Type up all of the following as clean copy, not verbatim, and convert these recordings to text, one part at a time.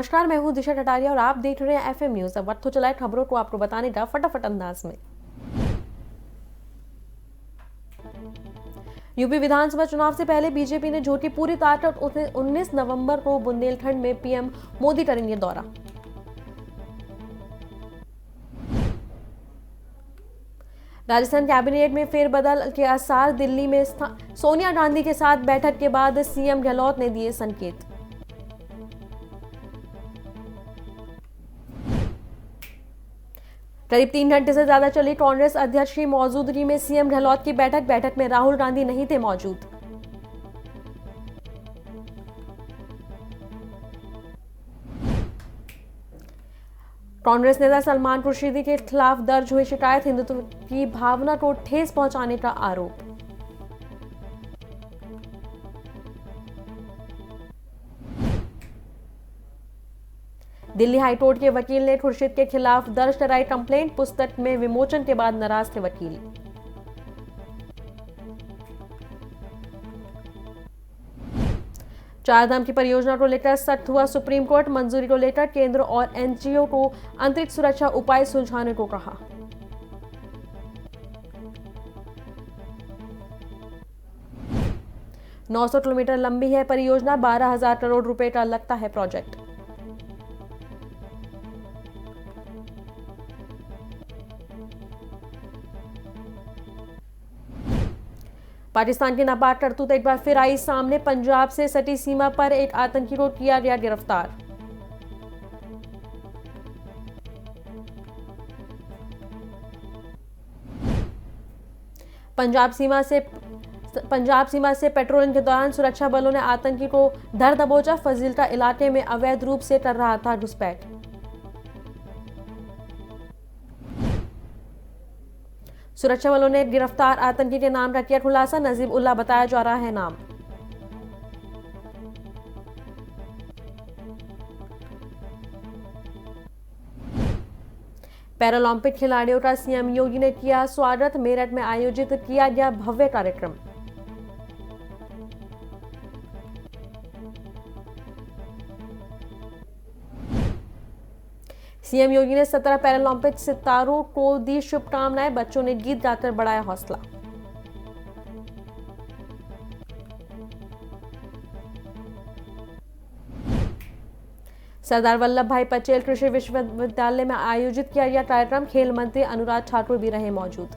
नमस्कार, मैं हूं दिशा टटारिया और आप देख रहे हैं एफएम न्यूज। अब वक्त तो चला है खबरों को आपको बताने का फटाफट अंदाज में। यूपी विधानसभा चुनाव से पहले बीजेपी ने झोंकी पूरी ताकत। 19 नवंबर को बुंदेलखंड में पीएम मोदी करेंगे दौरा। राजस्थान कैबिनेट में फेरबदल के आसार। दिल्ली में सोनिया गांधी के साथ बैठक के बाद सीएम गहलोत ने दिए संकेत। करीब 3 घंटे से ज्यादा चली कांग्रेस अध्यक्ष की मौजूदगी में सीएम गहलोत की बैठक में राहुल गांधी नहीं थे मौजूद। कांग्रेस नेता सलमान खुर्शीदी के खिलाफ दर्ज हुई शिकायत। हिंदुत्व की भावना को ठेस पहुंचाने का आरोप। दिल्ली हाईकोर्ट के वकील ने खुर्शीद के खिलाफ दर्ज कराई कंप्लेंट। पुस्तक में विमोचन के बाद नाराज थे वकील। चारधाम की परियोजना को लेकर सख्त हुआ सुप्रीम कोर्ट। मंजूरी को लेकर केंद्र और एनजीओ को अंतरिक्ष सुरक्षा उपाय सुलझाने को कहा। नौ 900 किलोमीटर लंबी है परियोजना। 12,000 करोड़ रुपए का लगता है प्रोजेक्ट। पाकिस्तान की नापाक करतूत एक बार फिर आई सामने। पंजाब से सटी सीमा पर एक आतंकी को किया गया गिरफ्तार। पंजाब सीमा से पेट्रोलिंग के दौरान सुरक्षा बलों ने आतंकी को धर दबोचा। फजीलका इलाके में अवैध रूप से कर रहा था घुसपैठ। सुरक्षा बलों ने गिरफ्तार आतंकी के नाम का किया खुलासा। नजीब उल्लाह बताया जा रहा है नाम। पैरालंपिक खिलाड़ियों का सीएम योगी ने किया स्वागत। मेरठ में आयोजित किया गया भव्य कार्यक्रम। सीएम योगी ने 17 पैरालंपिक सितारों को दी शुभकामनाएं। बच्चों ने गीत गाकर बढ़ाया हौसला। सरदार वल्लभ भाई पटेल कृषि विश्वविद्यालय में आयोजित किया गया कार्यक्रम। खेल मंत्री अनुराग ठाकुर भी रहे मौजूद।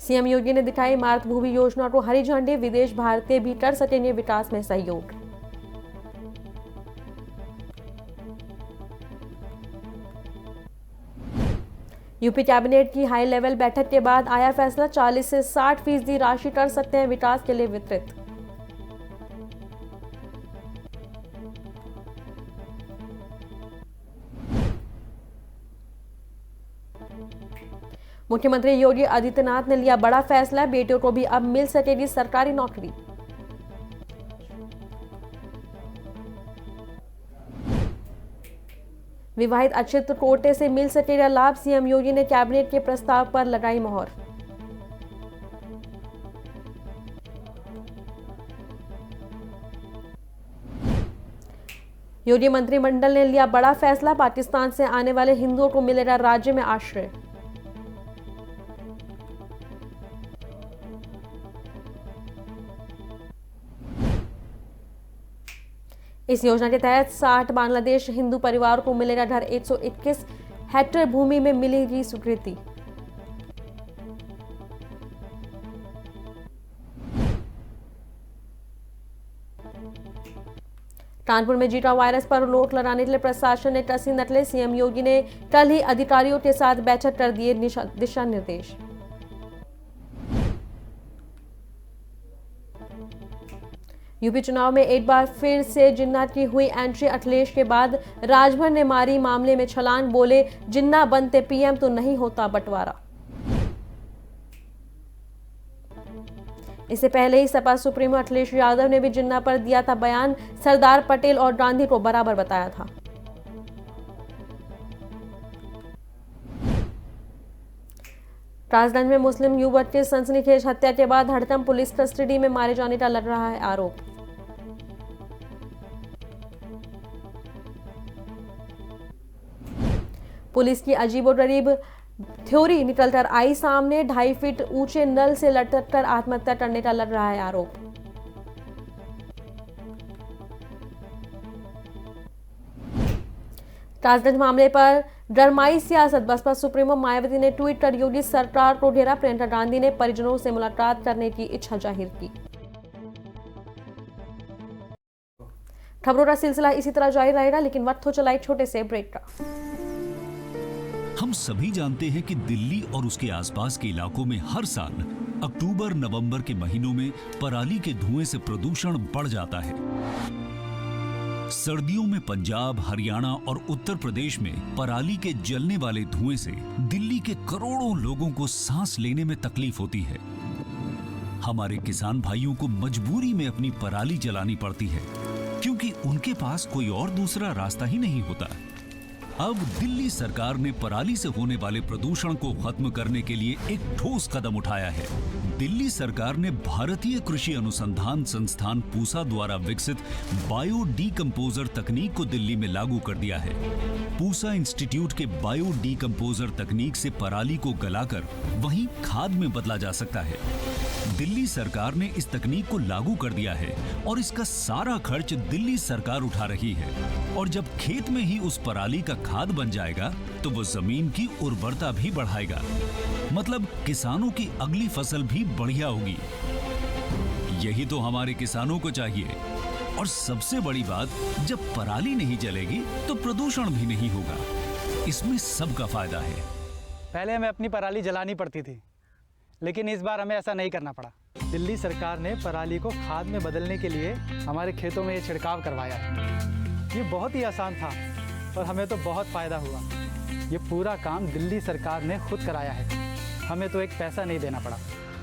सीएम योगी ने दिखाई मातृभूमि योजना को हरी झंडी। विदेश भारतीय भी कर सकेंगे विकास में सहयोग। यूपी कैबिनेट की हाई लेवल बैठक के बाद आया फैसला। 40 से 60% राशि कर सकते हैं विकास के लिए वितरित। मुख्यमंत्री योगी आदित्यनाथ ने लिया बड़ा फैसला। बेटियों को भी अब मिल सकेगी सरकारी नौकरी। विवाहित अक्षित कोटे से मिल सकेगा लाभ। सीएम योगी ने कैबिनेट के प्रस्ताव पर लगाई मोहर। योगी मंत्रिमंडल ने लिया बड़ा फैसला। पाकिस्तान से आने वाले हिंदुओं को मिलेगा राज्य में आश्रय। इस योजना के तहत 60 बांग्लादेश हिंदू परिवार को मिलेगा घर। 121 हेक्टेयर भूमि में मिलेगी स्वीकृति। कानपुर में जीका वायरस पर रोक लगाने के लिए प्रशासन ने कसी नकलें। सीएम योगी ने कल ही अधिकारियों के साथ बैठक कर दिए दिशा निर्देश। यूपी चुनाव में एक बार फिर से जिन्ना की हुई एंट्री। अखिलेश के बाद राजभर ने मारी मामले में छलांग। बोले जिन्ना बनते पीएम तो नहीं होता बंटवारा। इससे पहले ही सपा सुप्रीमो अखिलेश यादव ने भी जिन्ना पर दिया था बयान। सरदार पटेल और गांधी को बराबर बताया था। राजगंज में मुस्लिम युवक की सनसनीखेज हत्या के बाद हड़कंप, पुलिस कस्टडी में मारे जाने का लग रहा है आरोप। पुलिस की अजीबोगरीब थ्योरी निकलकर आई सामने, 2.5 फीट ऊंचे नल से लटक कर आत्महत्या करने का लग रहा है आरोप। राजगंज मामले पर डरमाई सियासत, बसपा सुप्रीमो मायावती ने ट्वीट कर योगी सरकार को घेरा। प्रियंका गांधी ने परिजनों से मुलाकात करने की इच्छा जाहिर की। खबरों का सिलसिला इसी तरह जारी रहेगा, लेकिन वक्त हो चला एक छोटे से ब्रेक का। हम सभी जानते हैं कि दिल्ली और उसके आसपास के इलाकों में हर साल अक्टूबर नवंबर के महीनों में पराली के धुएं से प्रदूषण बढ़ जाता है। सर्दियों में पंजाब, हरियाणा और उत्तर प्रदेश में पराली के जलने वाले धुएं से दिल्ली के करोड़ों लोगों को सांस लेने में तकलीफ होती है। हमारे किसान भाइयों को मजबूरी में अपनी पराली जलानी पड़ती है, क्योंकि उनके पास कोई और दूसरा रास्ता ही नहीं होता। अब दिल्ली सरकार ने पराली से होने वाले प्रदूषण को खत्म करने के लिए एक ठोस कदम उठाया है। दिल्ली सरकार ने भारतीय कृषि अनुसंधान संस्थान पूसा द्वारा विकसित बायो डीकंपोजर तकनीक को दिल्ली में लागू कर दिया है। पूसा इंस्टीट्यूट के बायो डीकंपोजर तकनीक से पराली को गलाकर वहीं खाद में बदला जा सकता है। दिल्ली सरकार ने इस तकनीक को लागू कर दिया है और इसका सारा खर्च दिल्ली सरकार उठा रही है। और जब खेत में ही उस पराली का खाद बन जाएगा तो वो जमीन की उर्वरता भी बढ़ाएगा, मतलब किसानों की अगली फसल भी बढ़िया होगी। यही तो हमारे किसानों को चाहिए। और सबसे बड़ी बात, जब पराली नहीं जलेगी तो प्रदूषण भी नहीं होगा। इसमें सबका फायदा है। पहले हमें अपनी पराली जलानी पड़ती थी, लेकिन इस बार हमें ऐसा नहीं करना पड़ा। दिल्ली सरकार ने पराली को खाद में बदलने के लिए हमारे खेतों में ये छिड़काव करवाया है। ये बहुत ही आसान था और हमें तो बहुत फ़ायदा हुआ। ये पूरा काम दिल्ली सरकार ने खुद कराया है, हमें तो एक पैसा नहीं देना पड़ा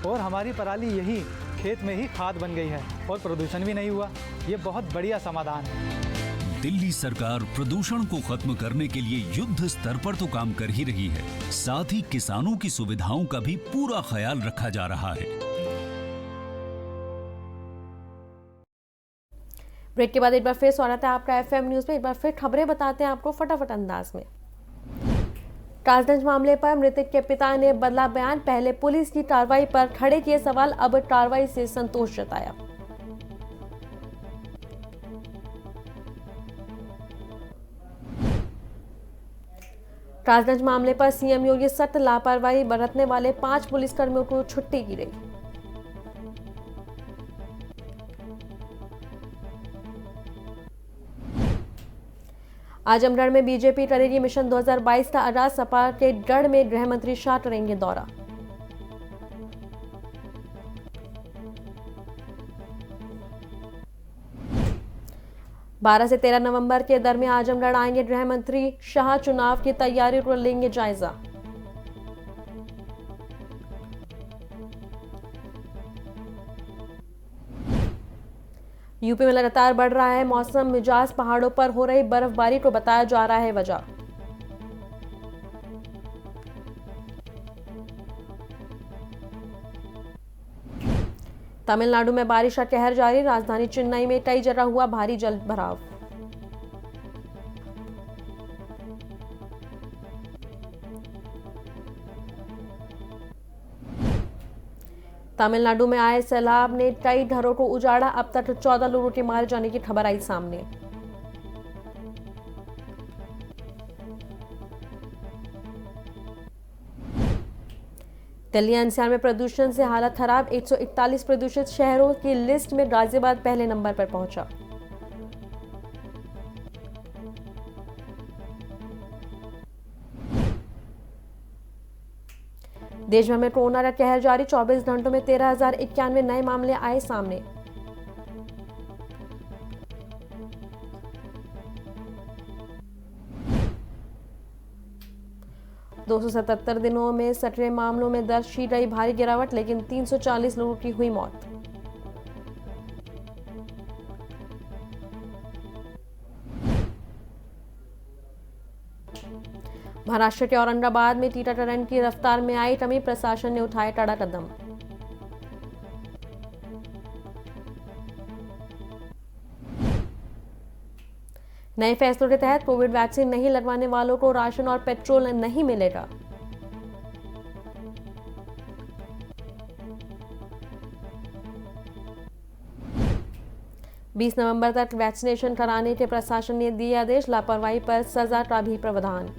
और हमारी पराली यही खेत में ही खाद बन गई है और प्रदूषण भी नहीं हुआ। ये बहुत बढ़िया समाधान है। दिल्ली सरकार प्रदूषण को खत्म करने के लिए युद्ध स्तर पर तो काम कर ही रही है, साथ ही किसानों की सुविधाओं का भी पूरा ख्याल रखा जा रहा है। ब्रेक के बाद एक बार फिर स्वागत है आपका एफएम न्यूज में। एक बार फिर खबरें बताते हैं आपको फटाफट अंदाज में। राजगंज मामले पर मृतक के पिता ने बदला बयान, पहले पुलिस की कार्रवाई पर खड़े किए सवाल, अब कार्रवाई से संतोष जताया। राजगंज मामले पर सीएम योगी सख्त लापरवाही बरतने वाले 5 पुलिसकर्मियों को छुट्टी की गई। आजमगढ़ में बीजेपी करेगी मिशन 2022 का आगाज, सपा के गढ़ में गृह मंत्री शाह करेंगे दौरा। बारह से 13 नवंबर के दरमियान आजमगढ़ आएंगे गृह मंत्री शाह, चुनाव की तैयारी को लेंगे जायजा। यूपी में लगातार बढ़ रहा है मौसम मिजाज, पहाड़ों पर हो रही बर्फबारी को बताया जा रहा है वजह। तमिलनाडु में बारिश का कहर जारी, राजधानी चेन्नई में कई जगह हुआ भारी जल भराव। तमिलनाडु में आए सैलाब ने कई घरों को उजाड़ा, अब तक 14 लोगों के मारे जाने की खबर आई सामने। दिल्ली एनसीआर में प्रदूषण से हालत खराब, 141 प्रदूषित शहरों की लिस्ट में गाजियाबाद पहले नंबर पर पहुंचा। देश भर में कोरोना का कहर जारी, 24 घंटों में 13,091 नए मामले आए सामने। दो 277 दिनों में सक्रिय मामलों में दर्ज की गई भारी गिरावट, लेकिन 340 लोगों की हुई मौत। महाराष्ट्र के औरंगाबाद में टीकाकरण की रफ्तार में आई कमी, प्रशासन ने उठाए कड़ा कदम। नए फैसलों के तहत कोविड वैक्सीन नहीं लगवाने वालों को राशन और पेट्रोल नहीं मिलेगा। बीस नवंबर तक वैक्सीनेशन कराने के प्रशासन ने दिए आदेश, लापरवाही पर सजा का भी प्रावधान।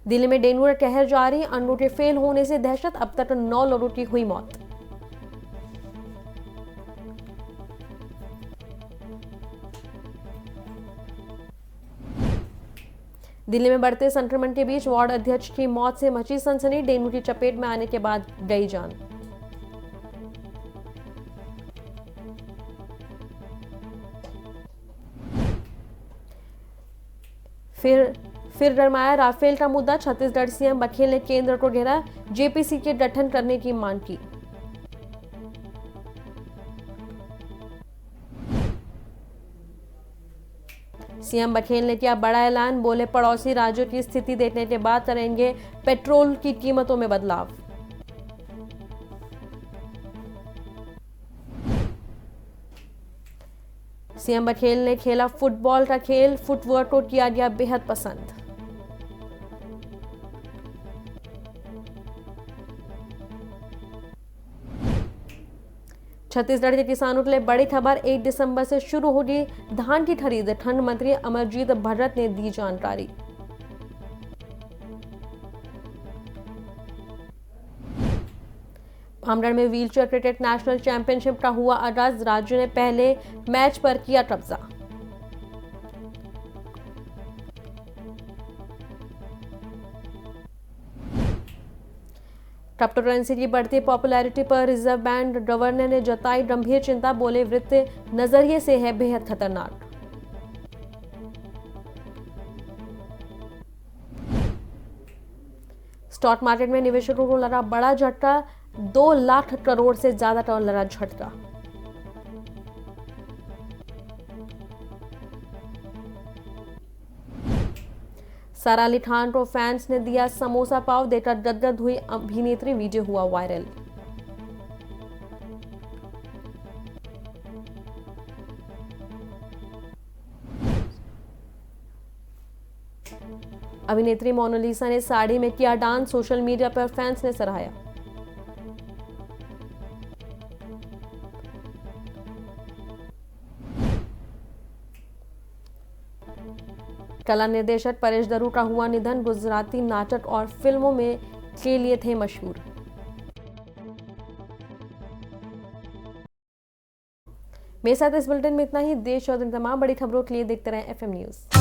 दिल्ली में डेंगू का कहर जारी, अंडों के फेल होने से दहशत, अब तक 9 लोगों की हुई मौत। दिल्ली में बढ़ते संक्रमण के बीच वार्ड अध्यक्ष की मौत से मची सनसनी, डेंगू की चपेट में आने के बाद गई जान। फिर गरमाया राफेल का मुद्दा, छत्तीसगढ़ सीएम बघेल ने केंद्र को घेरा, जेपीसी के गठन करने की मांग की। सीएम बघेल ने किया बड़ा ऐलान, बोले पड़ोसी राज्यों की स्थिति देखने के बाद करेंगे पेट्रोल की कीमतों में बदलाव। सीएम बघेल ने खेला फुटबॉल का खेल, फुटवर्क को किया गया बेहद पसंद। छत्तीसगढ़ के किसानों के लिए बड़ी खबर, 1 दिसंबर से शुरू होगी धान की खरीद, खंड मंत्री अमरजीत भगत ने दी जानकारी। भामगढ़ में व्हीलचेयर क्रिकेट नेशनल चैंपियनशिप का हुआ आगाज, राज्य ने पहले मैच पर किया कब्जा। क्रिप्टो करेंसी की बढ़ती पॉपुलैरिटी पर रिजर्व बैंक गवर्नर ने जताई गंभीर चिंता, बोले वित्तीय नजरिए से है बेहद खतरनाक। स्टॉक मार्केट में निवेशकों को लगा बड़ा झटका, 2 लाख करोड़ से ज्यादा का लगा झटका। सारा अली खान को फैंस ने दिया समोसा पाव, देकर गदगद हुई अभिनेत्री, वीडियो हुआ वायरल। अभिनेत्री मोनालिसा ने साड़ी में किया डांस, सोशल मीडिया पर फैंस ने सराहाया। कला निर्देशक परेश दरू का हुआ निधन, गुजराती नाटक और फिल्मों में के लिए थे मशहूर। मेरे साथ इस बुलेटिन में इतना ही। देश और दुनिया तमाम बड़ी खबरों के लिए देखते रहें FM न्यूज़।